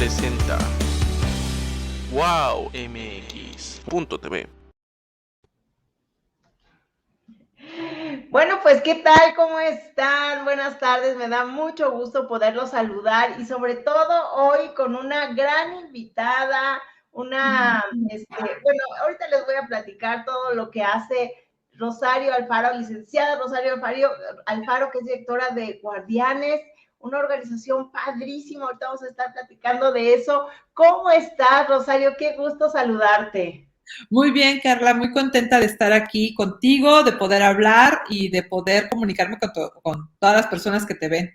presenta wowmx.tv. Bueno, pues, ¿qué tal? ¿Cómo están? Buenas tardes, me da mucho gusto poderlos saludar y sobre todo hoy con una gran invitada, bueno, ahorita les voy a platicar todo lo que hace Rosario Alfaro, licenciada Rosario Alfaro, que es directora de Guardianes, una organización padrísima, ahorita vamos a estar platicando de eso. ¿Cómo estás, Rosario? Qué gusto saludarte. Muy bien, Carla, muy contenta de estar aquí contigo, de poder hablar y de poder comunicarme con todas las personas que te ven.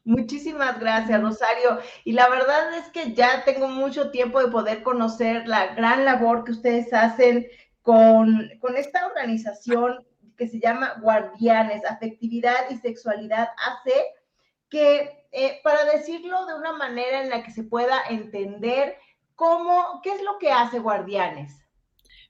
Muchísimas gracias, Rosario. Y la verdad es que ya tengo mucho tiempo de poder conocer la gran labor que ustedes hacen con esta organización que se llama Guardianes, Afectividad y Sexualidad AC, que para decirlo de una manera en la que se pueda entender, ¿qué es lo que hace Guardianes?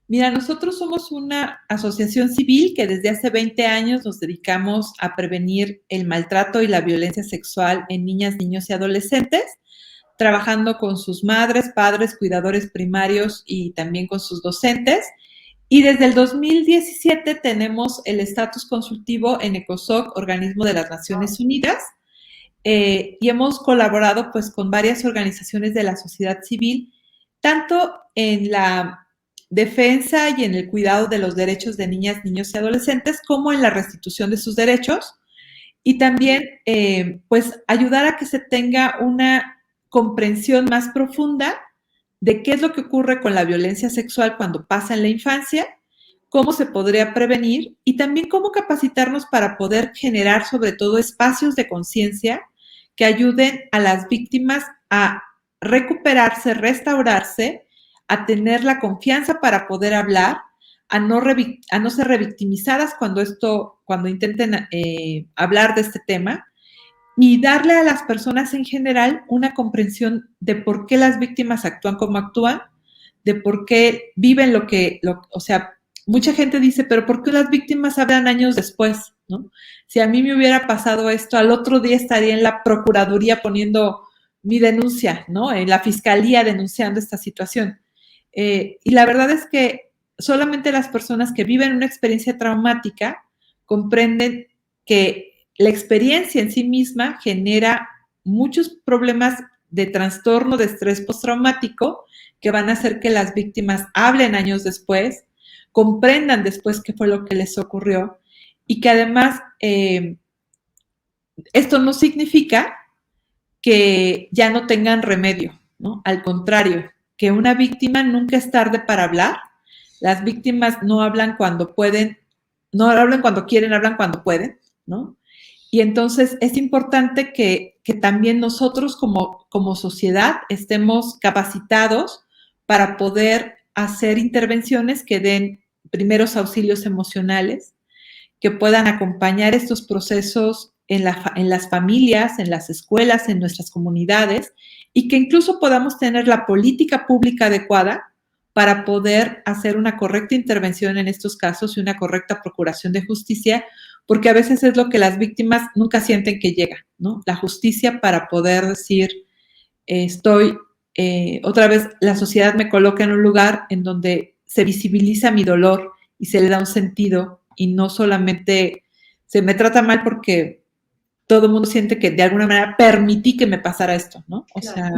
Mira, nosotros somos una asociación civil que desde hace 20 años nos dedicamos a prevenir el maltrato y la violencia sexual en niñas, niños y adolescentes, trabajando con sus madres, padres, cuidadores primarios y también con sus docentes. Y desde el 2017 tenemos el estatus consultivo en ECOSOC, Organismo de las Naciones Unidas, y hemos colaborado pues con varias organizaciones de la sociedad civil, tanto en la defensa y en el cuidado de los derechos de niñas, niños y adolescentes, como en la restitución de sus derechos, y también pues ayudar a que se tenga una comprensión más profunda de qué es lo que ocurre con la violencia sexual cuando pasa en la infancia, cómo se podría prevenir y también cómo capacitarnos para poder generar sobre todo espacios de conciencia que ayuden a las víctimas a recuperarse, restaurarse, a tener la confianza para poder hablar, a no ser revictimizadas cuando intenten hablar de este tema, y darle a las personas en general una comprensión de por qué las víctimas actúan como actúan, de por qué viven o sea, mucha gente dice, pero ¿por qué las víctimas hablan años después? ¿No? Si a mí me hubiera pasado esto, al otro día estaría en la procuraduría poniendo mi denuncia, ¿no? En la fiscalía denunciando esta situación. Y la verdad es que solamente las personas que viven una experiencia traumática comprenden que la experiencia en sí misma genera muchos problemas de trastorno de estrés postraumático que van a hacer que las víctimas hablen años después, comprendan después qué fue lo que les ocurrió y que además esto no significa que ya no tengan remedio, ¿no? Al contrario, que una víctima nunca es tarde para hablar. Las víctimas no hablan cuando pueden, no hablan cuando quieren, hablan cuando pueden, ¿no? Y entonces es importante que también nosotros como sociedad estemos capacitados para poder hacer intervenciones que den primeros auxilios emocionales, que puedan acompañar estos procesos en las familias, en las escuelas, en nuestras comunidades, y que incluso podamos tener la política pública adecuada para poder hacer una correcta intervención en estos casos y una correcta procuración de justicia, porque a veces es lo que las víctimas nunca sienten que llega, ¿no? La justicia para poder decir, otra vez, la sociedad me coloca en un lugar en donde se visibiliza mi dolor y se le da un sentido y no solamente se me trata mal porque todo el mundo siente que de alguna manera permití que me pasara esto, ¿no? O Claro. sea,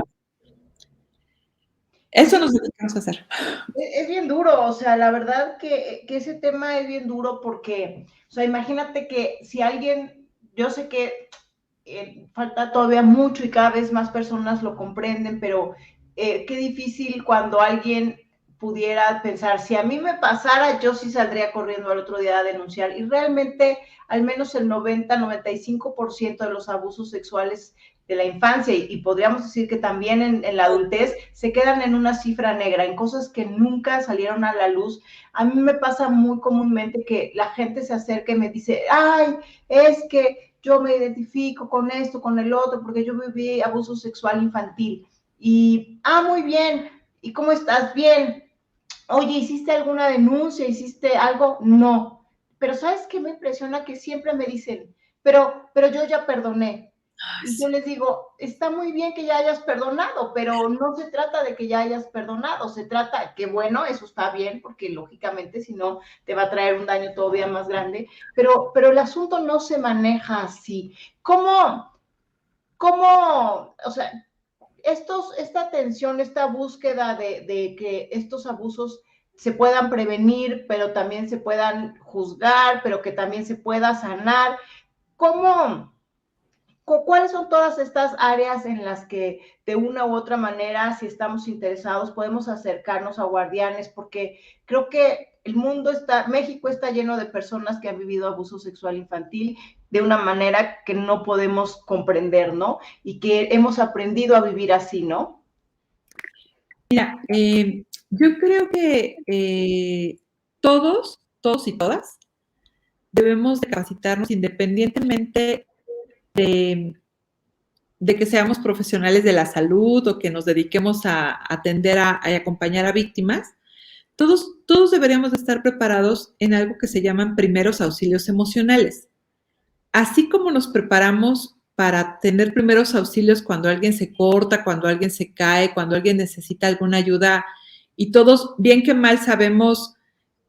eso nos dedicamos a hacer. Es bien duro, o sea, la verdad que ese tema es bien duro porque, o sea, imagínate que si alguien, yo sé que falta todavía mucho y cada vez más personas lo comprenden, pero qué difícil cuando alguien pudiera pensar, si a mí me pasara, yo sí saldría corriendo al otro día a denunciar. Y realmente, al menos el 90-95% de los abusos sexuales de la infancia y podríamos decir que también en la adultez se quedan en una cifra negra, en cosas que nunca salieron a la luz. A mí me pasa muy comúnmente que la gente se acerca y me dice, ay, es que yo me identifico con esto, con el otro, porque yo viví abuso sexual infantil. Y, muy bien, ¿y cómo estás? Bien. Oye, ¿hiciste alguna denuncia? ¿Hiciste algo? No. Pero ¿sabes qué me impresiona? Que siempre me dicen, pero yo ya perdoné. Y yo les digo, está muy bien que ya hayas perdonado, pero no se trata de que ya hayas perdonado, se trata que bueno, eso está bien, porque lógicamente si no te va a traer un daño todavía más grande, pero el asunto no se maneja así. ¿Cómo, o sea, esta tensión, esta búsqueda de que estos abusos se puedan prevenir, pero también se puedan juzgar, pero que también se pueda sanar? ¿Cómo? ¿Cuáles son todas estas áreas en las que de una u otra manera, si estamos interesados, podemos acercarnos a Guardianes? Porque creo que México está lleno de personas que han vivido abuso sexual infantil de una manera que no podemos comprender, ¿no? Y que hemos aprendido a vivir así, ¿no? Mira, yo creo que todos y todas debemos de capacitarnos independientemente de que seamos profesionales de la salud o que nos dediquemos a atender a acompañar a víctimas. Todos deberíamos de estar preparados en algo que se llaman primeros auxilios emocionales. Así como nos preparamos para tener primeros auxilios cuando alguien se corta, cuando alguien se cae, cuando alguien necesita alguna ayuda, y todos, bien que mal, sabemos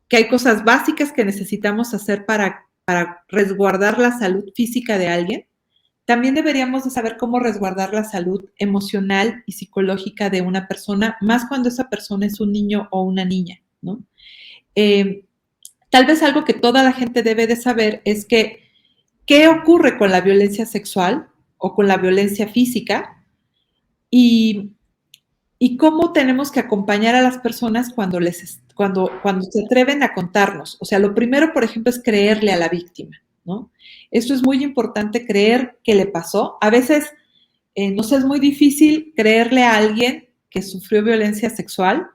que hay cosas básicas que necesitamos hacer para resguardar la salud física de alguien, también deberíamos de saber cómo resguardar la salud emocional y psicológica de una persona, más cuando esa persona es un niño o una niña, ¿no? Tal vez algo que toda la gente debe de saber es que qué ocurre con la violencia sexual o con la violencia física y cómo tenemos que acompañar a las personas cuando se atreven a contarnos. O sea, lo primero, por ejemplo, es creerle a la víctima, ¿no? Esto es muy importante, creer que le pasó. A veces, no sé, es muy difícil creerle a alguien que sufrió violencia sexual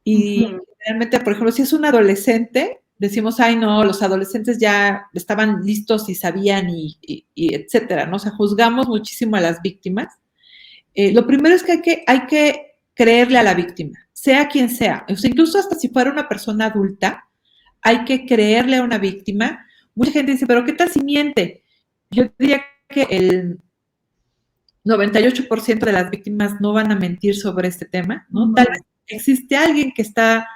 y realmente, por ejemplo, si es un adolescente, decimos, ay, no, los adolescentes ya estaban listos y sabían y etcétera, ¿no? O sea, juzgamos muchísimo a las víctimas. Lo primero es que hay que creerle a la víctima, sea quien sea. O sea, incluso hasta si fuera una persona adulta, hay que creerle a una víctima. Mucha gente dice, pero ¿qué tal si miente? Yo diría que el 98% de las víctimas no van a mentir sobre este tema, ¿no? Tal vez existe alguien que está,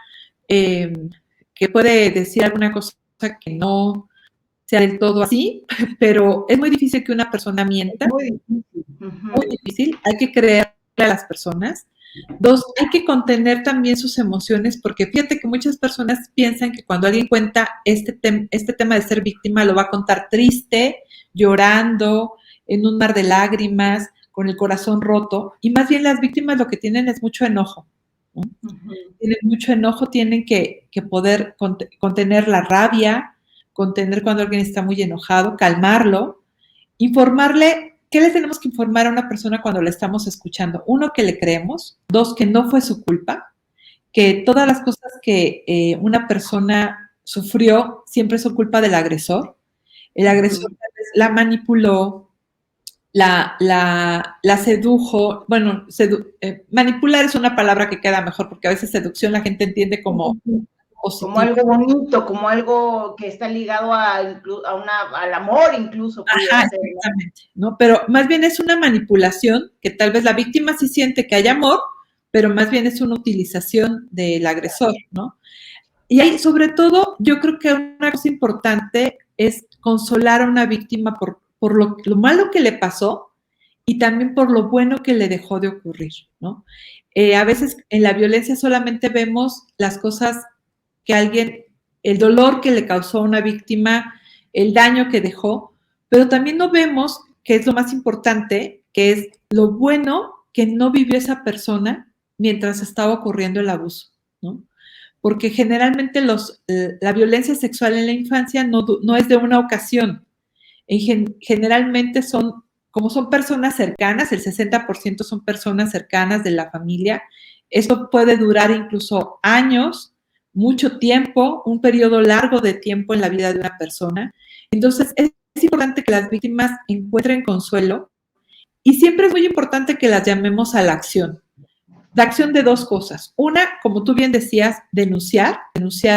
que puede decir alguna cosa que no sea del todo así, pero es muy difícil que una persona mienta. Muy difícil. Hay que creerle a las personas. Dos, hay que contener también sus emociones, porque fíjate que muchas personas piensan que cuando alguien cuenta este tema de ser víctima, lo va a contar triste, llorando, en un mar de lágrimas, con el corazón roto, y más bien las víctimas lo que tienen es mucho enojo, ¿no? Tienen mucho enojo, tienen que poder contener la rabia, contener cuando alguien está muy enojado, calmarlo, informarle. ¿Qué le tenemos que informar a una persona cuando la estamos escuchando? Uno, que le creemos. Dos, que no fue su culpa. Que todas las cosas que una persona sufrió siempre son culpa del agresor. El agresor la manipuló, la sedujo. Bueno, manipular es una palabra que queda mejor porque a veces seducción la gente entiende como positivo. Como algo bonito, como algo que está ligado al amor incluso. Ajá, exactamente, ¿no? Pero más bien es una manipulación que tal vez la víctima sí siente que hay amor, pero más bien es una utilización del agresor, ¿no? Y ahí, sobre todo, yo creo que una cosa importante es consolar a una víctima por lo malo que le pasó y también por lo bueno que le dejó de ocurrir, ¿no? A veces en la violencia solamente vemos las cosas que el dolor que le causó a una víctima, el daño que dejó, pero también no vemos, que es lo más importante, que es lo bueno que no vivió esa persona mientras estaba ocurriendo el abuso, ¿no? Porque generalmente la violencia sexual en la infancia no es de una ocasión. Generalmente como son personas cercanas, el 60% son personas cercanas de la familia, esto puede durar incluso años, mucho tiempo, un periodo largo de tiempo en la vida de una persona. Entonces, es importante que las víctimas encuentren consuelo y siempre es muy importante que las llamemos a la acción. La acción de dos cosas. Una, como tú bien decías, denunciar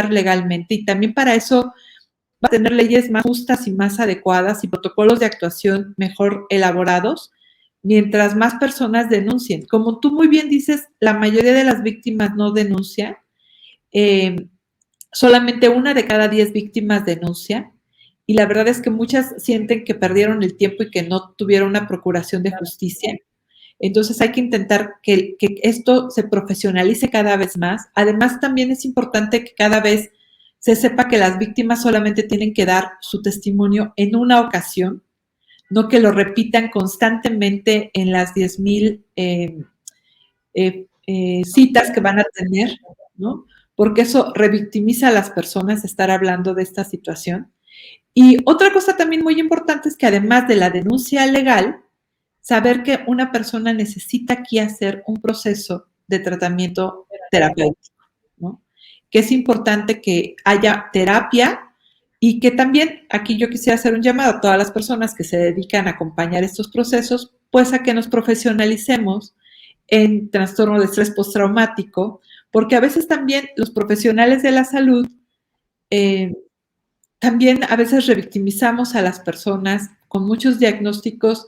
legalmente, y también para eso va a tener leyes más justas y más adecuadas y protocolos de actuación mejor elaborados, mientras más personas denuncien. Como tú muy bien dices, la mayoría de las víctimas no denuncian, solamente 1 de cada 10 víctimas denuncia, y la verdad es que muchas sienten que perdieron el tiempo y que no tuvieron una procuración de justicia. Entonces hay que intentar que esto se profesionalice cada vez más. Además, también es importante que cada vez se sepa que las víctimas solamente tienen que dar su testimonio en una ocasión, no que lo repitan constantemente en las 10,000 citas que van a tener, ¿no? Porque eso revictimiza a las personas estar hablando de esta situación. Y otra cosa también muy importante es que además de la denuncia legal, saber que una persona necesita aquí hacer un proceso de tratamiento terapéutico, ¿no? Que es importante que haya terapia y que también aquí yo quisiera hacer un llamado a todas las personas que se dedican a acompañar estos procesos, pues a que nos profesionalicemos en trastorno de estrés postraumático, porque a veces también los profesionales de la salud también a veces revictimizamos a las personas con muchos diagnósticos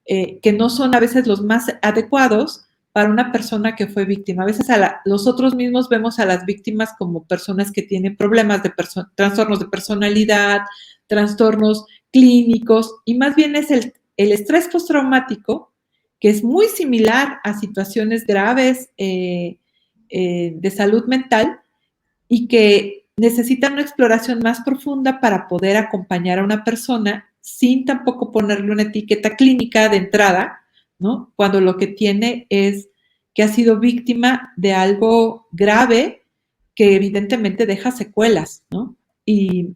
que no son a veces los más adecuados para una persona que fue víctima. A veces nosotros mismos vemos a las víctimas como personas que tienen problemas de trastornos de personalidad, trastornos clínicos, y más bien es el estrés postraumático, que es muy similar a situaciones graves de salud mental y que necesitan una exploración más profunda para poder acompañar a una persona sin tampoco ponerle una etiqueta clínica de entrada, ¿no? Cuando lo que tiene es que ha sido víctima de algo grave que evidentemente deja secuelas, ¿no? Y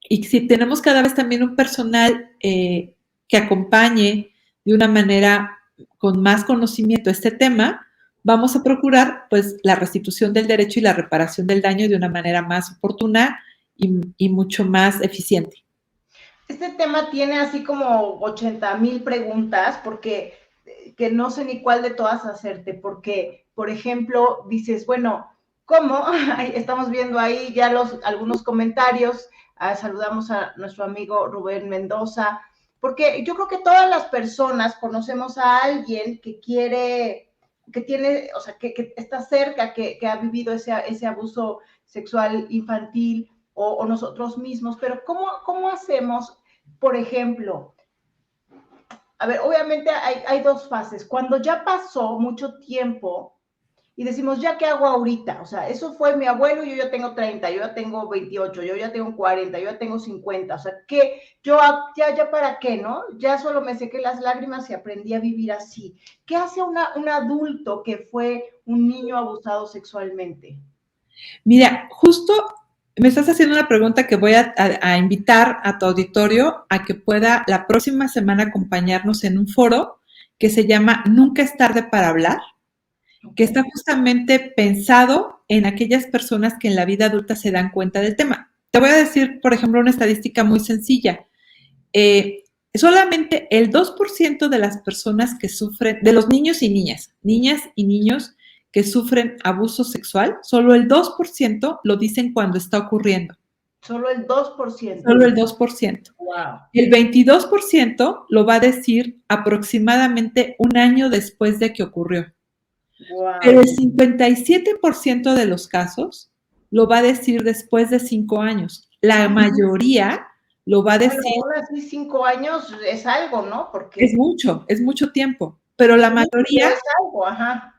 si tenemos cada vez también un personal que acompañe de una manera con más conocimiento este tema, vamos a procurar pues la restitución del derecho y la reparación del daño de una manera más oportuna y mucho más eficiente. Este tema tiene así como 80,000 preguntas porque que no sé ni cuál de todas hacerte, porque, por ejemplo, dices, bueno, ¿cómo? Estamos viendo ahí ya algunos comentarios, saludamos a nuestro amigo Rubén Mendoza, porque yo creo que todas las personas conocemos a alguien que quiere, que tiene, o sea, que está cerca, que ha vivido ese abuso sexual infantil, o nosotros mismos, pero ¿cómo hacemos, por ejemplo? A ver, obviamente hay 2 fases. Cuando ya pasó mucho tiempo y decimos, ¿ya qué hago ahorita? O sea, eso fue mi abuelo, yo ya tengo 30, yo ya tengo 28, yo ya tengo 40, yo ya tengo 50. O sea, ¿qué? Yo ya para qué, ¿no? Ya solo me sequé las lágrimas y aprendí a vivir así. ¿Qué hace un adulto que fue un niño abusado sexualmente? Mira, justo me estás haciendo una pregunta que voy a invitar a tu auditorio a que pueda la próxima semana acompañarnos en un foro que se llama Nunca es tarde para hablar, que está justamente pensado en aquellas personas que en la vida adulta se dan cuenta del tema. Te voy a decir, por ejemplo, una estadística muy sencilla. Solamente el 2% de las personas que sufren, de los niños y niñas y niños que sufren abuso sexual, solo el 2% lo dicen cuando está ocurriendo. Solo el 2%. Solo el 2%. Wow. El 22% lo va a decir aproximadamente un año después de que ocurrió. Wow. Pero el 57% de los casos lo va a decir después de 5 años. La mayoría lo va a decir. Bueno, así 5 años es algo, ¿no? Porque es mucho tiempo. Pero la mayoría. Es algo, ajá.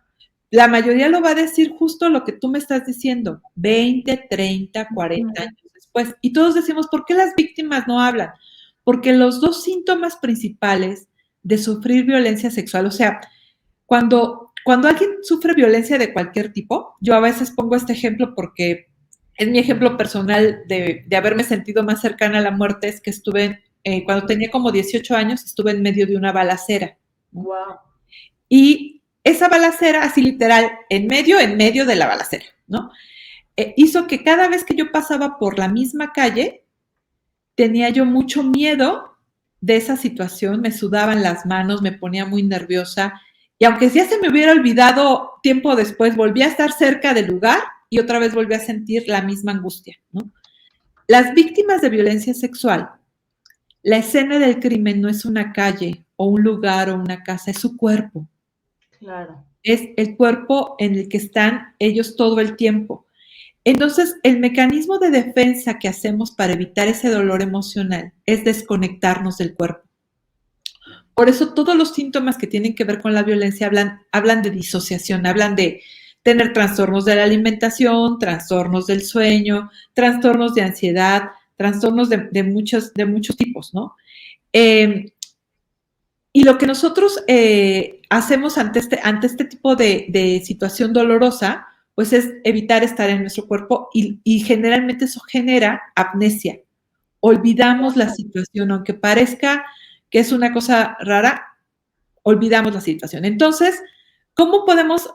La mayoría lo va a decir justo lo que tú me estás diciendo, 20, 30, 40 años después. Y todos decimos, ¿por qué las víctimas no hablan? Porque los 2 síntomas principales de sufrir violencia sexual, o sea, cuando alguien sufre violencia de cualquier tipo, yo a veces pongo este ejemplo porque es mi ejemplo personal de haberme sentido más cercana a la muerte, es que estuve, cuando tenía como 18 años, estuve en medio de una balacera. Wow. Y esa balacera, así literal, en medio de la balacera, ¿no? Hizo que cada vez que yo pasaba por la misma calle, tenía yo mucho miedo de esa situación, me sudaban las manos, me ponía muy nerviosa, y aunque ya se me hubiera olvidado tiempo después, volví a estar cerca del lugar y otra vez volví a sentir la misma angustia, ¿no? Las víctimas de violencia sexual, la escena del crimen no es una calle o un lugar o una casa, es su cuerpo. Claro. Es el cuerpo en el que están ellos todo el tiempo. Entonces, el mecanismo de defensa que hacemos para evitar ese dolor emocional es desconectarnos del cuerpo. Por eso todos los síntomas que tienen que ver con la violencia hablan de disociación, hablan de tener trastornos de la alimentación, trastornos del sueño, trastornos de ansiedad, trastornos de muchos tipos, ¿no? Y lo que nosotros hacemos ante este tipo de situación dolorosa, pues es evitar estar en nuestro cuerpo y generalmente eso genera amnesia. Olvidamos la situación, aunque parezca que es una cosa rara, olvidamos la situación. Entonces, ¿cómo podemos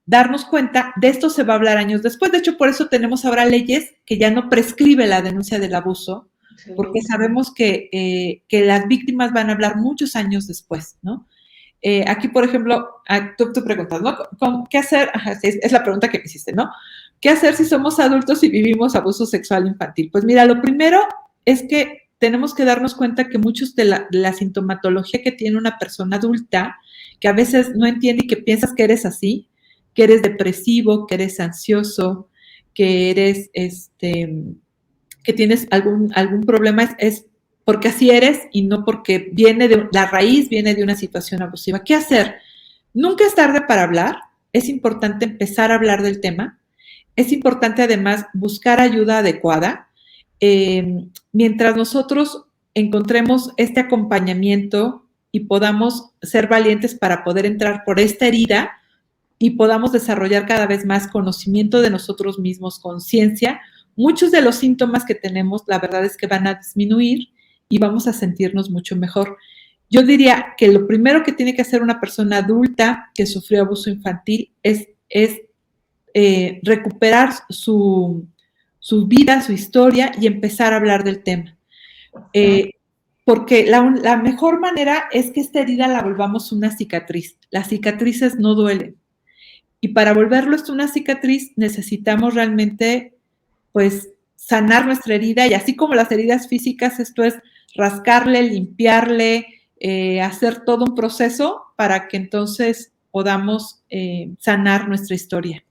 darnos cuenta? De esto se va a hablar años después. De hecho, por eso tenemos ahora leyes que ya no prescribe la denuncia del abuso, porque sabemos que las víctimas van a hablar muchos años después, ¿no? Aquí, por ejemplo, tú preguntas, ¿no? ¿Qué hacer? Ajá, es la pregunta que me hiciste, ¿no? ¿Qué hacer si somos adultos y vivimos abuso sexual infantil? Pues mira, lo primero es que tenemos que darnos cuenta que muchos de la sintomatología que tiene una persona adulta, que a veces no entiende y que piensas que eres así, que eres depresivo, que eres ansioso, que eres, que tienes algún problema, es porque así eres y no porque la raíz viene de una situación abusiva. ¿Qué hacer? Nunca es tarde para hablar. Es importante empezar a hablar del tema. Es importante además buscar ayuda adecuada. Mientras nosotros encontremos este acompañamiento y podamos ser valientes para poder entrar por esta herida y podamos desarrollar cada vez más conocimiento de nosotros mismos, conciencia, muchos de los síntomas que tenemos, la verdad es que van a disminuir y vamos a sentirnos mucho mejor. Yo diría que lo primero que tiene que hacer una persona adulta que sufrió abuso infantil es recuperar su vida, su historia y empezar a hablar del tema. Porque la mejor manera es que esta herida la volvamos una cicatriz. Las cicatrices no duelen. Y para volverlo esto una cicatriz necesitamos realmente, pues, sanar nuestra herida. Y así como las heridas físicas, esto es rascarle, limpiarle, hacer todo un proceso para que entonces podamos sanar nuestra historia.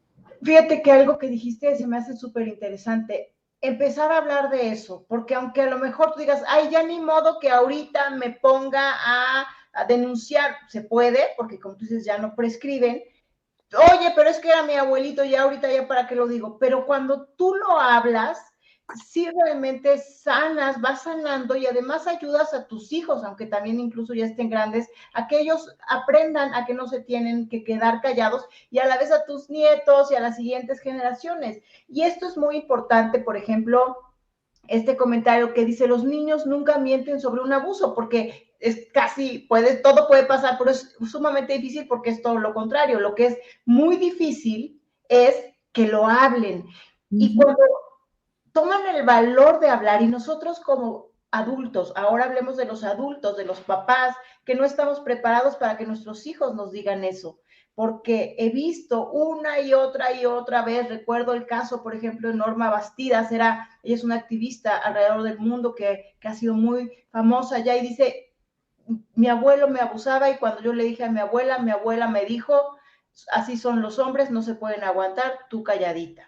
Fíjate que algo que dijiste se me hace súper interesante. Empezar a hablar de eso, porque aunque a lo mejor tú digas, ay, ya ni modo que ahorita me ponga a denunciar, se puede, porque como tú dices, ya no prescriben. Oye, pero es que era mi abuelito, ya ahorita ya para qué lo digo. Pero cuando tú lo hablas, sí realmente sanas, vas sanando y además ayudas a tus hijos, aunque también incluso ya estén grandes, a que ellos aprendan a que no se tienen que quedar callados y a la vez a tus nietos y a las siguientes generaciones. Y esto es muy importante, por ejemplo, este comentario que dice, los niños nunca mienten sobre un abuso, porque es casi, todo puede pasar, pero es sumamente difícil porque es todo lo contrario. Lo que es muy difícil es que lo hablen. Y cuando toman el valor de hablar y nosotros como adultos, ahora hablemos de los adultos, de los papás, que no estamos preparados para que nuestros hijos nos digan eso, porque he visto una y otra vez, recuerdo el caso, por ejemplo, de Norma Bastidas, ella es una activista alrededor del mundo que ha sido muy famosa ya y dice, mi abuelo me abusaba y cuando yo le dije a mi abuela me dijo, así son los hombres, no se pueden aguantar, tú calladita.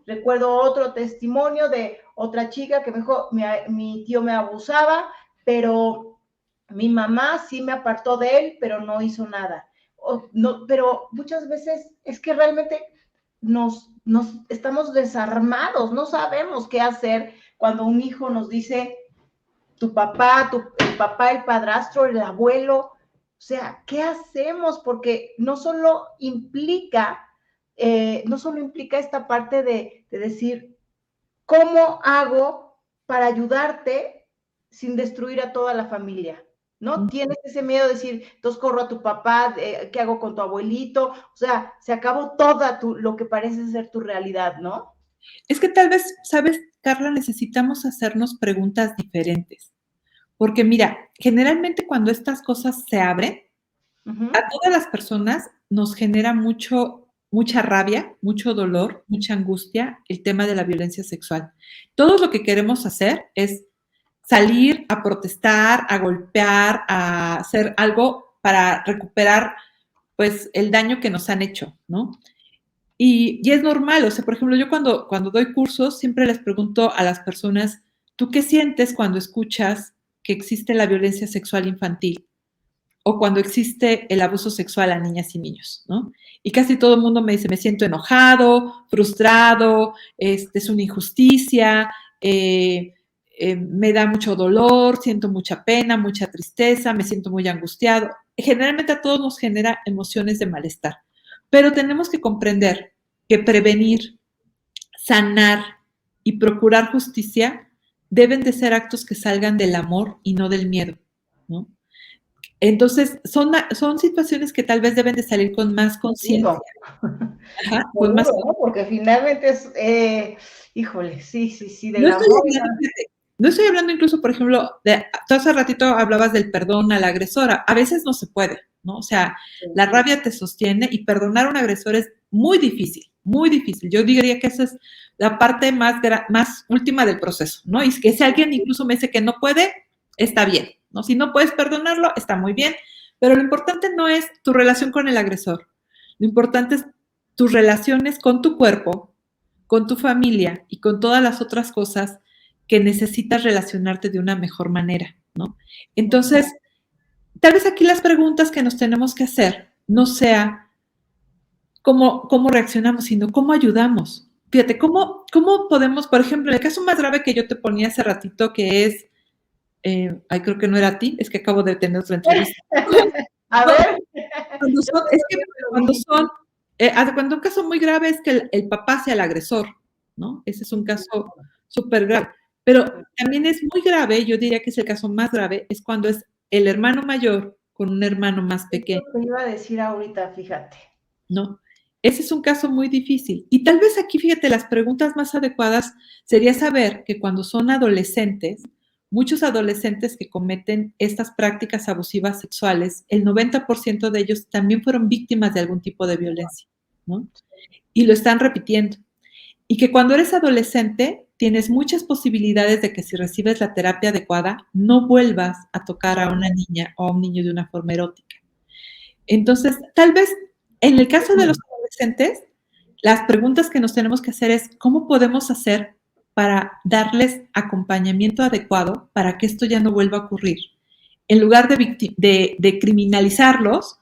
Recuerdo otro testimonio de otra chica que me dijo, mi tío me abusaba, pero mi mamá sí me apartó de él, pero no hizo nada. No, pero muchas veces es que realmente nos estamos desarmados, no sabemos qué hacer cuando un hijo nos dice, tu papá, el papá, el padrastro, el abuelo, o sea, ¿qué hacemos? Porque no solo implica esta parte de decir, ¿cómo hago para ayudarte sin destruir a toda la familia? ¿No? Tienes ese miedo de decir, entonces corro a tu papá, ¿qué hago con tu abuelito? O sea, se acabó lo que parece ser tu realidad, ¿no? Es que tal vez, ¿sabes, Carla? Necesitamos hacernos preguntas diferentes. Porque mira, generalmente cuando estas cosas se abren, a todas las personas nos genera mucho mucha rabia, mucho dolor, mucha angustia el tema de la violencia sexual. Todo lo que queremos hacer es salir a protestar, a golpear, a hacer algo para recuperar, pues, el daño que nos han hecho, ¿no? Y es normal, o sea, por ejemplo, yo cuando doy cursos siempre les pregunto a las personas, ¿tú qué sientes cuando escuchas que existe la violencia sexual infantil o cuando existe el abuso sexual a niñas y niños, ¿no? Y casi todo el mundo me dice, me siento enojado, frustrado, es una injusticia, me da mucho dolor, siento mucha pena, mucha tristeza, me siento muy angustiado. Generalmente a todos nos genera emociones de malestar, pero tenemos que comprender que prevenir, sanar y procurar justicia deben de ser actos que salgan del amor y no del miedo, ¿no? Entonces, son situaciones que tal vez deben de salir con más conciencia. Ajá, con más... ¿no? Porque finalmente es, híjole, sí, del No amor. no estoy hablando incluso, por ejemplo, tú hace ratito hablabas del perdón a la agresora. A veces no se puede, ¿no? O sea, la rabia te sostiene y perdonar a un agresor es muy difícil, muy difícil. Yo diría que esa es la parte más última del proceso, ¿no? Y que si alguien incluso me dice que no puede, está bien, ¿no? Si no puedes perdonarlo, está muy bien, pero lo importante no es tu relación con el agresor. Lo importante es tus relaciones con tu cuerpo, con tu familia y con todas las otras cosas que necesitas relacionarte de una mejor manera, ¿no? Entonces, tal vez aquí las preguntas que nos tenemos que hacer no sea cómo reaccionamos, sino cómo ayudamos. Fíjate, ¿cómo podemos, por ejemplo, el caso más grave que yo te ponía hace ratito, que es, creo que no era a ti, es que acabo de tener otra entrevista. A ver. Cuando un caso muy grave es que el papá sea el agresor, ¿no? Ese es un caso súper grave. Pero también es muy grave, yo diría que es el caso más grave, es cuando es el hermano mayor con un hermano más pequeño. Eso te iba a decir ahorita, fíjate. ¿No? Ese es un caso muy difícil. Y tal vez aquí, fíjate, las preguntas más adecuadas sería saber que cuando son adolescentes, muchos adolescentes que cometen estas prácticas abusivas sexuales, el 90% de ellos también fueron víctimas de algún tipo de violencia, ¿no? Y lo están repitiendo. Y que cuando eres adolescente, tienes muchas posibilidades de que si recibes la terapia adecuada, no vuelvas a tocar a una niña o a un niño de una forma erótica. Entonces, tal vez en el caso de los adolescentes, las preguntas que nos tenemos que hacer es, ¿cómo podemos hacer para darles acompañamiento adecuado para que esto ya no vuelva a ocurrir? En lugar de criminalizarlos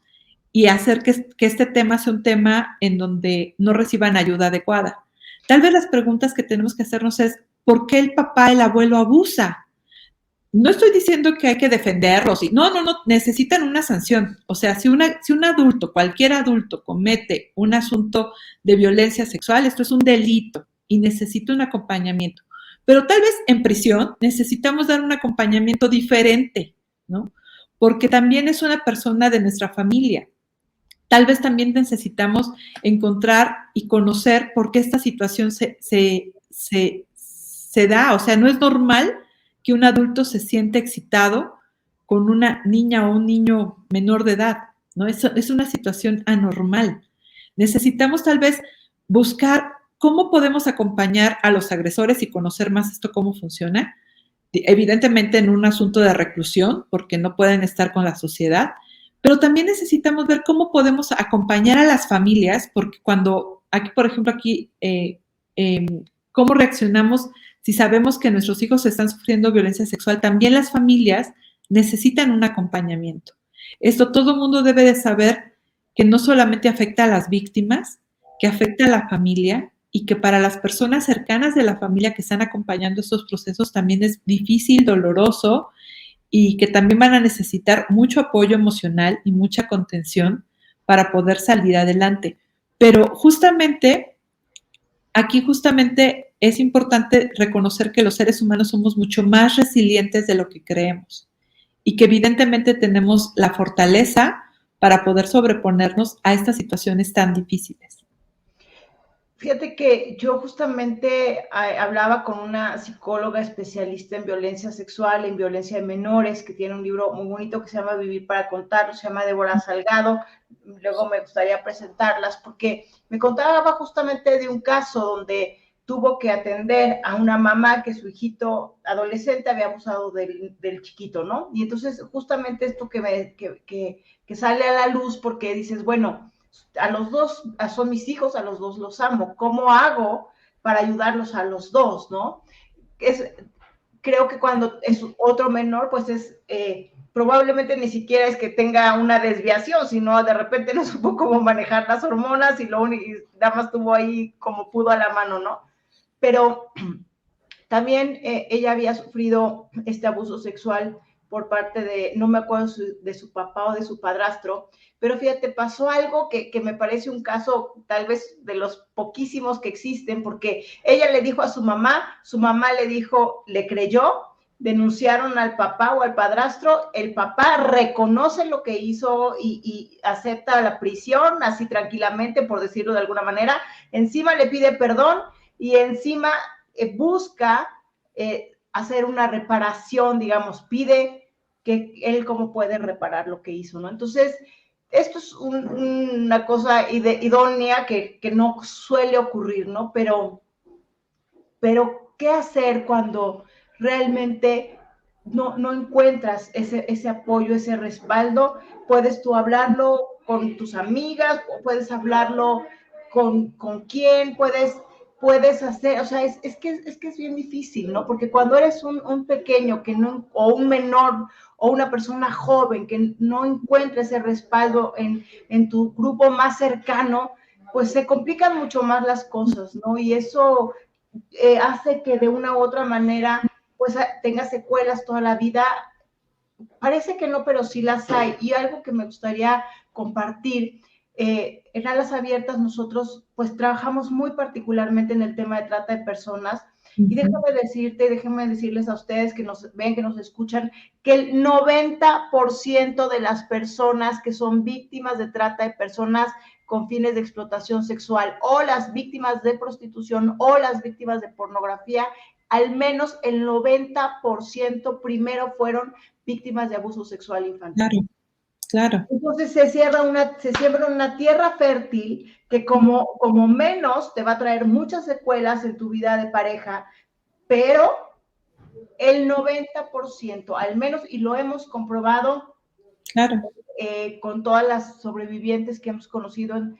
y hacer que este tema sea un tema en donde no reciban ayuda adecuada. Tal vez las preguntas que tenemos que hacernos es, ¿por qué el papá, el abuelo abusa? No estoy diciendo que hay que defenderlos. No, necesitan una sanción. O sea, si un adulto, cualquier adulto, comete un asunto de violencia sexual, esto es un delito y necesita un acompañamiento. Pero tal vez en prisión necesitamos dar un acompañamiento diferente, ¿no? Porque también es una persona de nuestra familia. Tal vez también necesitamos encontrar y conocer por qué esta situación se da. O sea, no es normal que un adulto se siente excitado con una niña o un niño menor de edad, ¿no? Es una situación anormal. Necesitamos tal vez buscar cómo podemos acompañar a los agresores y conocer más esto, cómo funciona. Evidentemente en un asunto de reclusión, porque no pueden estar con la sociedad, pero también necesitamos ver cómo podemos acompañar a las familias, porque por ejemplo, cómo reaccionamos si sabemos que nuestros hijos están sufriendo violencia sexual, también las familias necesitan un acompañamiento. Esto todo el mundo debe de saber que no solamente afecta a las víctimas, que afecta a la familia y que para las personas cercanas de la familia que están acompañando estos procesos también es difícil, doloroso y que también van a necesitar mucho apoyo emocional y mucha contención para poder salir adelante. Pero aquí es importante reconocer que los seres humanos somos mucho más resilientes de lo que creemos y que evidentemente tenemos la fortaleza para poder sobreponernos a estas situaciones tan difíciles. Fíjate que yo justamente hablaba con una psicóloga especialista en violencia sexual, en violencia de menores, que tiene un libro muy bonito que se llama Vivir para Contarlo, se llama Débora Salgado. Luego me gustaría presentarlas porque me contaba justamente de un caso donde tuvo que atender a una mamá que su hijito adolescente había abusado del chiquito, ¿no? Y entonces justamente esto que sale a la luz porque dices, bueno, a los dos son mis hijos, a los dos los amo. ¿Cómo hago para ayudarlos a los dos, no? Creo que cuando es otro menor, pues es probablemente ni siquiera es que tenga una desviación, sino de repente no supo cómo manejar las hormonas y nada más tuvo ahí como pudo a la mano, ¿no? Pero también ella había sufrido este abuso sexual por parte de, no me acuerdo de su papá o de su padrastro, pero fíjate, pasó algo que me parece un caso tal vez de los poquísimos que existen, porque ella le dijo a su mamá le dijo, le creyó, denunciaron al papá o al padrastro, el papá reconoce lo que hizo y acepta la prisión, así tranquilamente, por decirlo de alguna manera, encima le pide perdón y encima busca hacer una reparación, digamos, pide que él cómo puede reparar lo que hizo, ¿no? Entonces, esto es una cosa idónea que no suele ocurrir, ¿no? Pero, ¿qué hacer cuando realmente no encuentras ese apoyo, ese respaldo? Puedes tú hablarlo con tus amigas, o puedes hablarlo con quién, puedes hacer, o sea, es que es bien difícil, ¿no? Porque cuando eres un pequeño que no, o un menor, o una persona joven que no encuentra ese respaldo en tu grupo más cercano, pues se complican mucho más las cosas, ¿no? Y eso hace que de una u otra manera, pues tenga secuelas toda la vida. Parece que no, pero sí las hay. Y algo que me gustaría compartir, en Alas Abiertas nosotros pues trabajamos muy particularmente en el tema de trata de personas. Y déjame decirles a ustedes que nos ven, que nos escuchan, que el 90% de las personas que son víctimas de trata de personas con fines de explotación sexual, o las víctimas de prostitución, o las víctimas de pornografía, al menos el 90% primero fueron víctimas de abuso sexual infantil. Claro, claro. Entonces se siembra una tierra fértil que como menos te va a traer muchas secuelas en tu vida de pareja, pero el 90%, al menos, y lo hemos comprobado, claro, con todas las sobrevivientes que hemos conocido en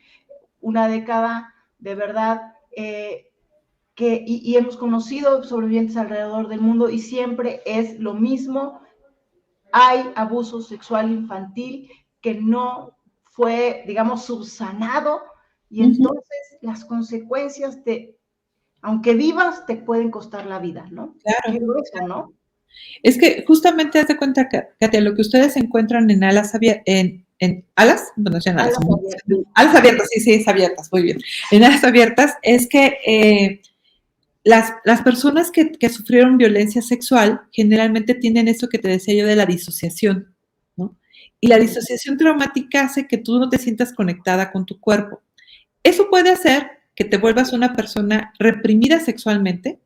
una década, de verdad, y hemos conocido sobrevivientes alrededor del mundo, y siempre es lo mismo. Hay abuso sexual infantil que no fue, digamos, subsanado, y entonces las consecuencias aunque vivas, te pueden costar la vida, ¿no? Claro. Qué grueso, ¿no? Es que justamente haz de cuenta, Katia, lo que ustedes encuentran en Alas Abiertas, en Alas, bueno, en Alas, Alas Abiertas, sí, es abiertas, muy bien. En Alas Abiertas es que las personas que sufrieron violencia sexual generalmente tienen eso que te decía yo de la disociación, ¿no? Y la disociación traumática hace que tú no te sientas conectada con tu cuerpo. Eso puede hacer que te vuelvas una persona reprimida sexualmente,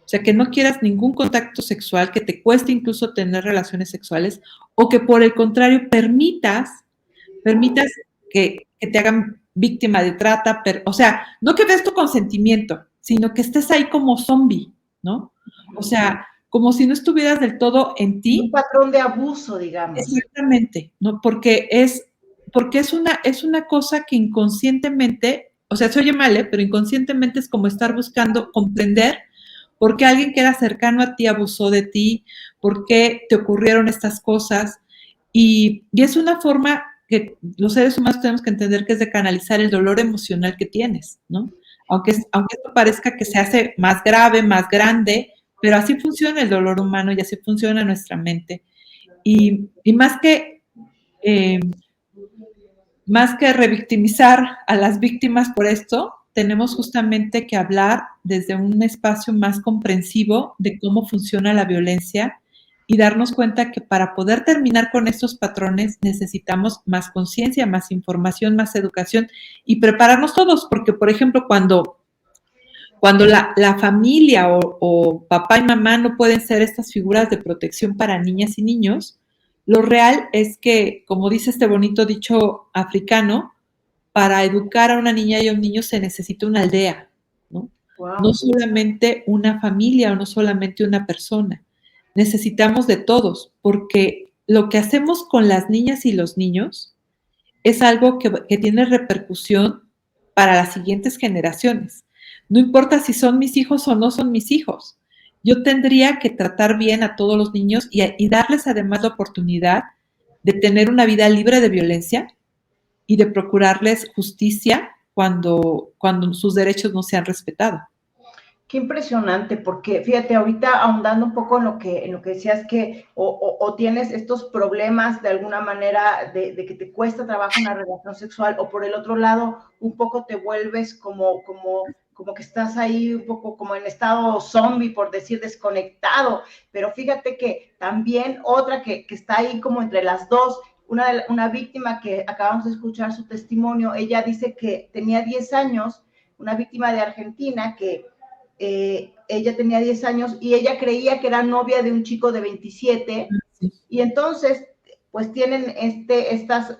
o sea, que no quieras ningún contacto sexual, que te cueste incluso tener relaciones sexuales, o que por el contrario permitas que te hagan víctima de trata, o sea, no que des tu consentimiento, sino que estés ahí como zombie, ¿no? O sea, como si no estuvieras del todo en ti. Un patrón de abuso, digamos. Exactamente, ¿no? Porque es una cosa que inconscientemente, o sea, se oye mal, pero inconscientemente es como estar buscando comprender por qué alguien que era cercano a ti abusó de ti, por qué te ocurrieron estas cosas. Y es una forma que los seres humanos tenemos que entender que es de canalizar el dolor emocional que tienes, ¿no? Aunque esto parezca que se hace más grave, más grande, pero así funciona el dolor humano y así funciona nuestra mente. Y más que revictimizar a las víctimas por esto, tenemos justamente que hablar desde un espacio más comprensivo de cómo funciona la violencia y darnos cuenta que para poder terminar con estos patrones necesitamos más conciencia, más información, más educación y prepararnos todos, porque, por ejemplo, cuando Cuando la familia o papá y mamá no pueden ser estas figuras de protección para niñas y niños, lo real es que, como dice este bonito dicho africano, para educar a una niña y a un niño se necesita una aldea, ¿no? Wow. No solamente una familia o no solamente una persona. Necesitamos de todos, porque lo que hacemos con las niñas y los niños es algo que tiene repercusión para las siguientes generaciones. No importa si son mis hijos o no son mis hijos. Yo tendría que tratar bien a todos los niños y darles además la oportunidad de tener una vida libre de violencia y de procurarles justicia cuando sus derechos no sean respetados. Qué impresionante, porque fíjate, ahorita ahondando un poco en lo que decías que o tienes estos problemas de alguna manera de que te cuesta trabajo una relación sexual, o por el otro lado, un poco te vuelves como que estás ahí un poco como en estado zombie, por decir, desconectado. Pero fíjate que también otra que está ahí como entre las dos, una víctima que acabamos de escuchar su testimonio, ella dice que tenía 10 años, una víctima de Argentina que ella tenía 10 años y ella creía que era novia de un chico de 27, y entonces pues tienen estas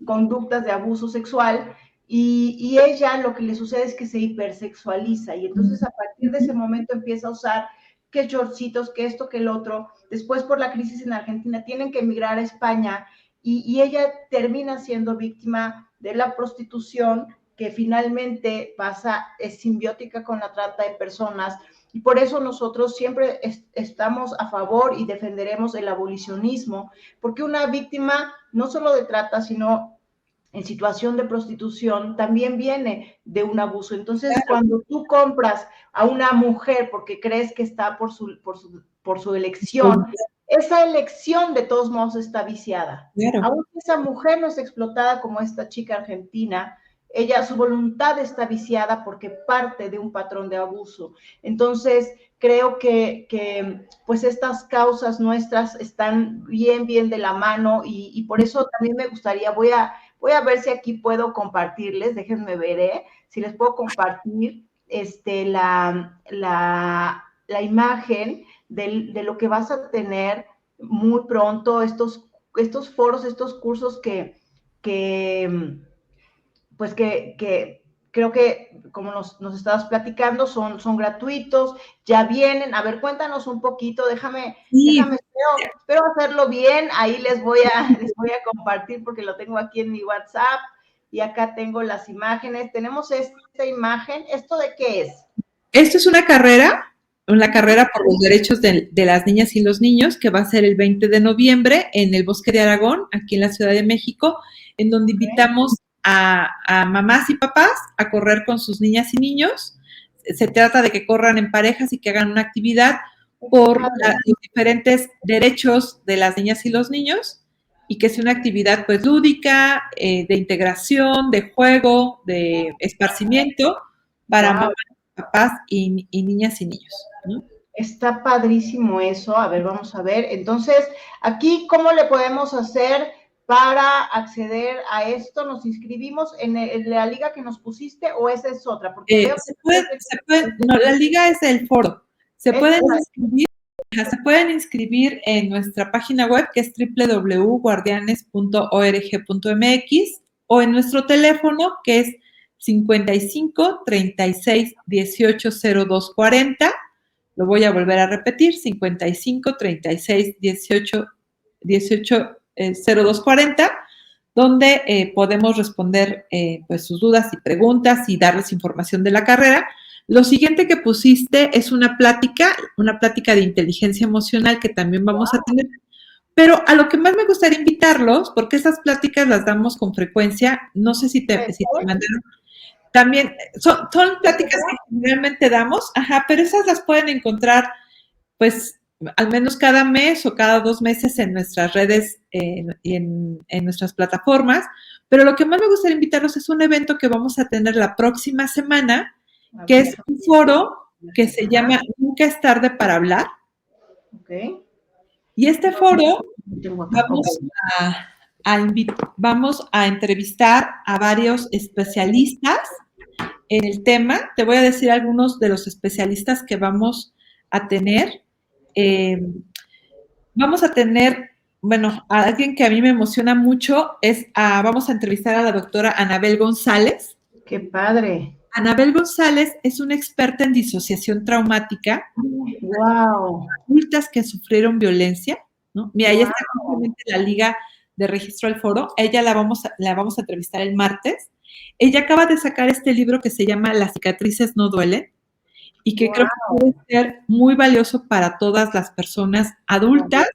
conductas de abuso sexual y ella lo que le sucede es que se hipersexualiza, y entonces a partir de ese momento empieza a usar que shortcitos, que esto, que el otro. Después, por la crisis en Argentina, tienen que emigrar a España y ella termina siendo víctima de la prostitución, que finalmente es simbiótica con la trata de personas, y por eso nosotros siempre estamos a favor y defenderemos el abolicionismo, porque una víctima no solo de trata, sino en situación de prostitución, también viene de un abuso. Entonces, claro, cuando tú compras a una mujer porque crees que está por su elección, esa elección de todos modos está viciada. Claro. Aunque esa mujer no es explotada como esta chica argentina, su voluntad está viciada porque parte de un patrón de abuso. Entonces, creo que pues estas causas nuestras están bien de la mano, y por eso también me gustaría, voy a ver si aquí puedo compartirles, déjenme ver, si les puedo compartir la imagen de lo que vas a tener muy pronto, estos foros, estos cursos que creo que, como nos estabas platicando, son gratuitos, ya vienen. A ver, cuéntanos un poquito, déjame, espero hacerlo bien. Ahí les voy a compartir porque lo tengo aquí en mi WhatsApp, y acá tengo las imágenes. Tenemos esta imagen. ¿Esto de qué es? Esto es una carrera por los derechos de las niñas y los niños, que va a ser el 20 de noviembre en el Bosque de Aragón, aquí en la Ciudad de México, en donde invitamos a mamás y papás a correr con sus niñas y niños. Se trata de que corran en parejas y que hagan una actividad por los diferentes derechos de las niñas y los niños, y que sea una actividad pues lúdica, de integración, de juego, de esparcimiento para mamás, papás y niñas y niños, ¿no? Está padrísimo eso. A ver, vamos a ver. Entonces, aquí, ¿cómo le podemos hacer para acceder a esto? ¿Nos inscribimos en la liga que nos pusiste o esa es otra? Porque veo que no, la liga es el foro. Se pueden inscribir en nuestra página web, que es www.guardianes.org.mx, o en nuestro teléfono, que es 55 36 18 02 40. Lo voy a volver a repetir: 55 36 18 02 40, donde podemos responder pues sus dudas y preguntas y darles información de la carrera. Lo siguiente que pusiste es una plática de inteligencia emocional que también vamos a tener. Pero a lo que más me gustaría invitarlos, porque esas pláticas las damos con frecuencia, no sé si te mandaron. También son pláticas que generalmente damos, pero esas las pueden encontrar pues al menos cada mes o cada 2 meses en nuestras redes y en nuestras plataformas. Pero lo que más me gustaría invitarlos es un evento que vamos a tener la próxima semana, que es un foro que se llama Nunca es tarde para hablar. Okay. Y este foro vamos a entrevistar a varios especialistas en el tema. Te voy a decir algunos de los especialistas que vamos a tener. Eh, Vamos a tener, bueno, a alguien que a mí me emociona mucho, vamos a entrevistar a la doctora Anabel González. ¡Qué padre! Anabel González es una experta en disociación traumática. ¡Wow! Adultas que sufrieron violencia, ¿no? Mira, ella está justamente en la Liga de Registro al Foro. Ella la vamos a entrevistar el martes. Ella acaba de sacar este libro que se llama Las cicatrices no duelen y que creo que puede ser muy valioso para todas las personas adultas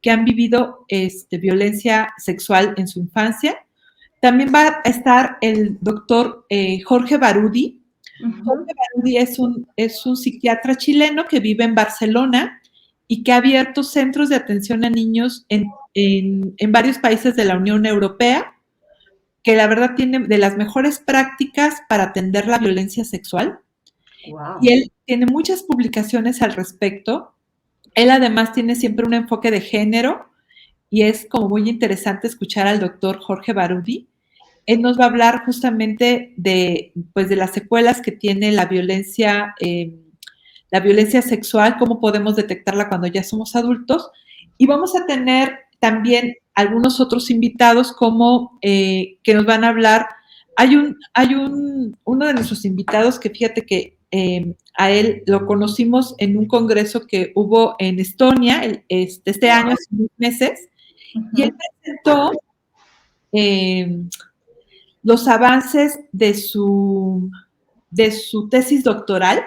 que han vivido violencia sexual en su infancia. También va a estar el doctor Jorge Barudi. Jorge Barudi es un psiquiatra chileno que vive en Barcelona y que ha abierto centros de atención a niños en varios países de la Unión Europea, que la verdad tiene de las mejores prácticas para atender la violencia sexual. Wow. Y él tiene muchas publicaciones al respecto. Él además tiene siempre un enfoque de género y es como muy interesante escuchar al doctor Jorge Barudi. Él nos va a hablar justamente de las secuelas que tiene la violencia sexual, cómo podemos detectarla cuando ya somos adultos. Y vamos a tener también algunos otros invitados como que nos van a hablar. Hay uno de nuestros invitados que fíjate que a él lo conocimos en un congreso que hubo en Estonia este año, hace unos meses, y él presentó los avances de su tesis doctoral,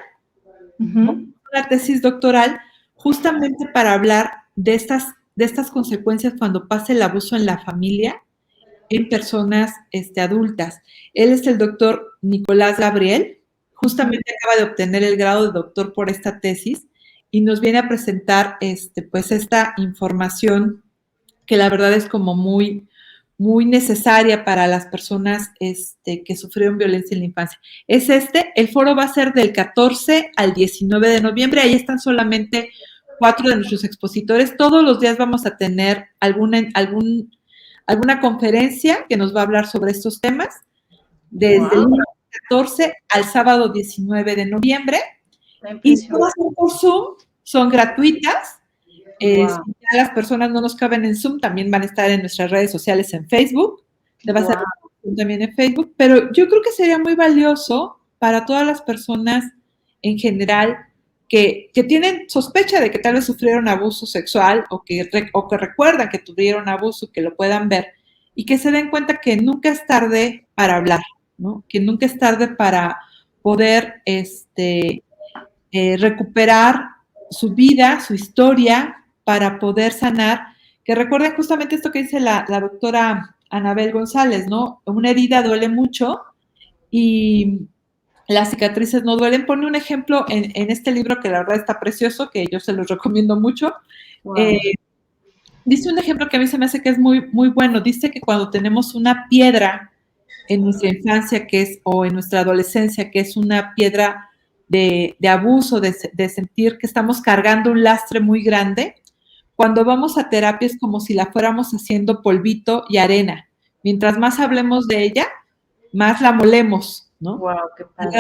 la tesis doctoral, justamente para hablar de estas consecuencias cuando pasa el abuso en la familia en personas adultas. Él es el doctor Nicolás Gabriel, justamente acaba de obtener el grado de doctor por esta tesis y nos viene a presentar esta información que la verdad es como muy, muy necesaria para las personas que sufrieron violencia en la infancia. El foro va a ser del 14 al 19 de noviembre, ahí están solamente 4 de nuestros expositores. Todos los días vamos a tener alguna conferencia que nos va a hablar sobre estos temas, desde el 14 al sábado 19 de noviembre, y todas son por Zoom, son gratuitas. Si ya las personas no nos caben en Zoom, también van a estar en nuestras redes sociales en Facebook, te vas a ver también en Facebook, pero yo creo que sería muy valioso para todas las personas en general que tienen sospecha de que tal vez sufrieron abuso sexual o que recuerdan que tuvieron abuso, que lo puedan ver y que se den cuenta que nunca es tarde para hablar, ¿no? Que nunca es tarde para poder recuperar su vida, su historia, para poder sanar. Que recuerden justamente esto que dice la doctora Anabel González, ¿no? Una herida duele mucho y las cicatrices no duelen. Pone un ejemplo en este libro que la verdad está precioso, que yo se los recomiendo mucho. Wow. Dice un ejemplo que a mí se me hace que es muy, muy bueno. Dice que cuando tenemos una piedra en nuestra infancia o en nuestra adolescencia, que es una piedra de abuso, de sentir que estamos cargando un lastre muy grande, cuando vamos a terapia es como si la fuéramos haciendo polvito y arena. Mientras más hablemos de ella, más la molemos, ¿no? Wow, qué padre.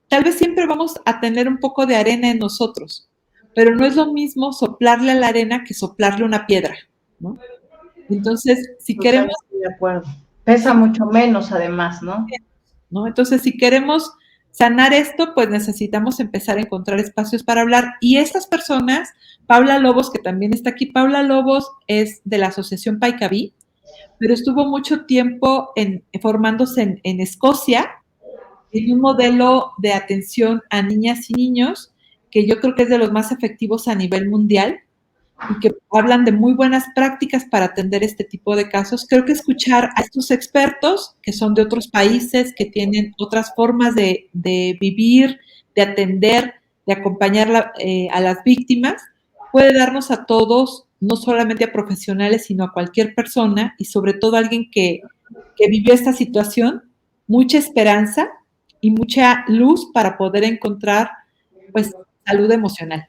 Tal vez siempre vamos a tener un poco de arena en nosotros, pero no es lo mismo soplarle a la arena que soplarle una piedra, ¿no? Entonces, si queremos... Estoy de acuerdo. Pesa mucho menos, además, ¿no? Entonces, si queremos sanar esto, pues necesitamos empezar a encontrar espacios para hablar. Y estas personas, Paula Lobos, que también está aquí, Paula Lobos es de la Asociación Paicabí, pero estuvo mucho tiempo formándose en Escocia, en un modelo de atención a niñas y niños, que yo creo que es de los más efectivos a nivel mundial, y que hablan de muy buenas prácticas para atender este tipo de casos. Creo que escuchar a estos expertos que son de otros países, que tienen otras formas de vivir, de atender, de acompañar a las víctimas, puede darnos a todos, no solamente a profesionales, sino a cualquier persona y sobre todo a alguien que vivió esta situación, mucha esperanza y mucha luz para poder encontrar, pues, salud emocional.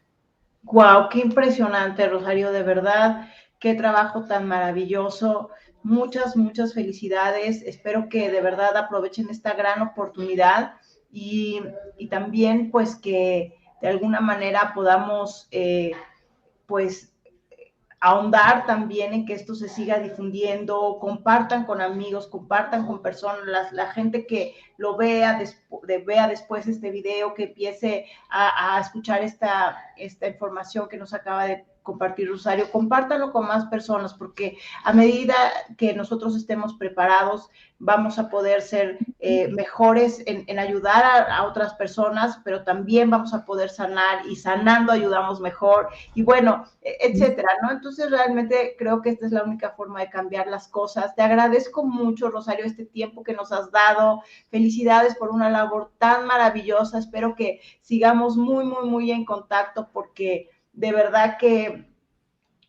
Wow, qué impresionante, Rosario, de verdad, qué trabajo tan maravilloso. muchas, muchas felicidades. Espero que de verdad aprovechen esta gran oportunidad y también pues que de alguna manera podamos pues ahondar también en que esto se siga difundiendo, compartan con amigos, compartan con personas, la gente que lo vea, vea después este video, que empiece a escuchar esta información que nos acaba de compartir Rosario, compártanlo con más personas, porque a medida que nosotros estemos preparados, vamos a poder ser mejores en ayudar a otras personas, pero también vamos a poder sanar, y sanando ayudamos mejor, y bueno, etcétera, ¿no? Entonces realmente creo que esta es la única forma de cambiar las cosas. Te agradezco mucho, Rosario, este tiempo que nos has dado. Felicidades por una labor tan maravillosa. Espero que sigamos muy, muy, muy en contacto, porque de verdad que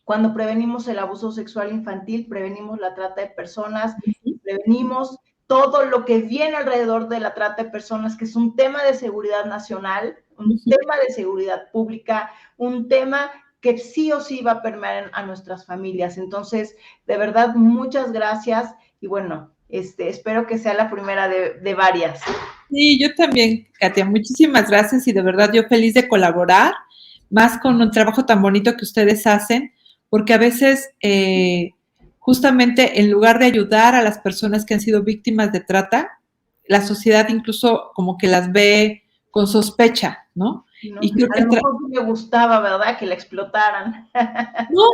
cuando prevenimos el abuso sexual infantil, prevenimos la trata de personas, prevenimos todo lo que viene alrededor de la trata de personas, que es un tema de seguridad nacional, un tema de seguridad pública, un tema que sí o sí va a permear a nuestras familias. Entonces, de verdad, muchas gracias, y bueno, espero que sea la primera de varias. Sí, yo también, Katia, muchísimas gracias, y de verdad yo feliz de colaborar, más con un trabajo tan bonito que ustedes hacen, porque a veces justamente en lugar de ayudar a las personas que han sido víctimas de trata, la sociedad incluso como que las ve con sospecha, ¿no? No, y creo a que lo mejor me gustaba, ¿verdad? Que la explotaran. No,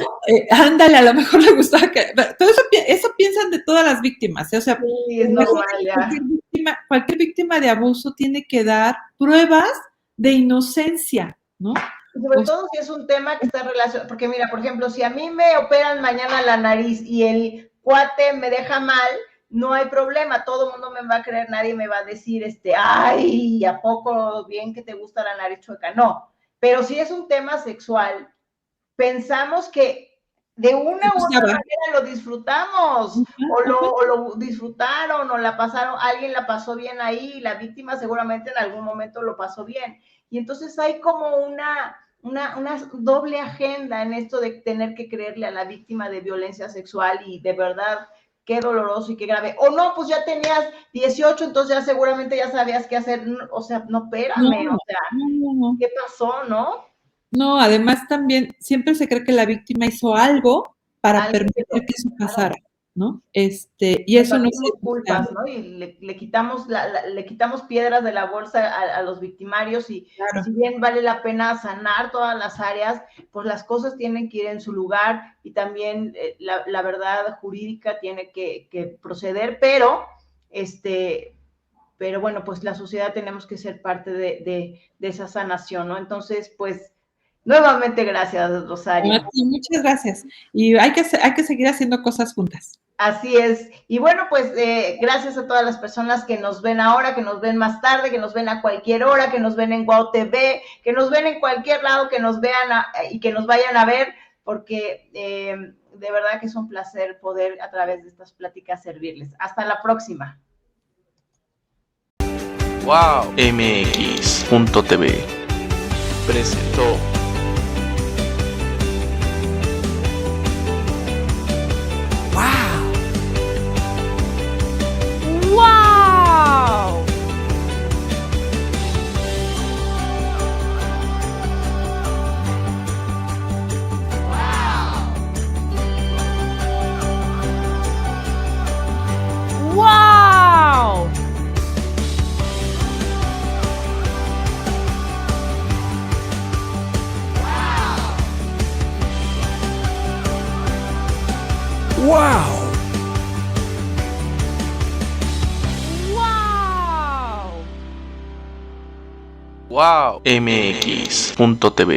ándale, a lo mejor le gustaba que... Todo eso piensan de todas las víctimas, ¿eh? O sea, sí, es normal, ya. Cualquier víctima de abuso tiene que dar pruebas de inocencia, ¿no? Sobre todo si es un tema que está relacionado, porque mira, por ejemplo, si a mí me operan mañana la nariz y el cuate me deja mal, no hay problema, todo el mundo me va a creer, nadie me va a decir, ay, ¿a poco bien que te gusta la nariz chueca? No, pero si es un tema sexual, pensamos que de una u otra manera lo disfrutamos, o lo disfrutaron, o la pasaron, alguien la pasó bien ahí, la víctima seguramente en algún momento lo pasó bien, y entonces hay como una doble agenda en esto de tener que creerle a la víctima de violencia sexual, y de verdad, qué doloroso y qué grave. O no, pues ya tenías 18, entonces ya seguramente ya sabías qué hacer. O sea, no, espérame, no, o sea, ¿qué pasó, no? No, además también siempre se cree que la víctima hizo algo para permitir que eso pasara, ¿no? Y eso no es culpas, ¿no? Y le quitamos piedras de la bolsa a los victimarios, y claro, si bien vale la pena sanar todas las áreas, pues las cosas tienen que ir en su lugar, y también la verdad jurídica tiene que proceder, pero bueno, pues la sociedad tenemos que ser parte de esa sanación, ¿no? Entonces, pues, nuevamente gracias, Rosario. Sí, muchas gracias. Y hay que seguir haciendo cosas juntas. Así es. Y bueno, pues gracias a todas las personas que nos ven ahora, que nos ven más tarde, que nos ven a cualquier hora, que nos ven en Guau TV, que nos ven en cualquier lado, que nos vean y que nos vayan a ver, porque de verdad que es un placer poder a través de estas pláticas servirles. Hasta la próxima. Wow. MX.tv presentó Wow. MX.tv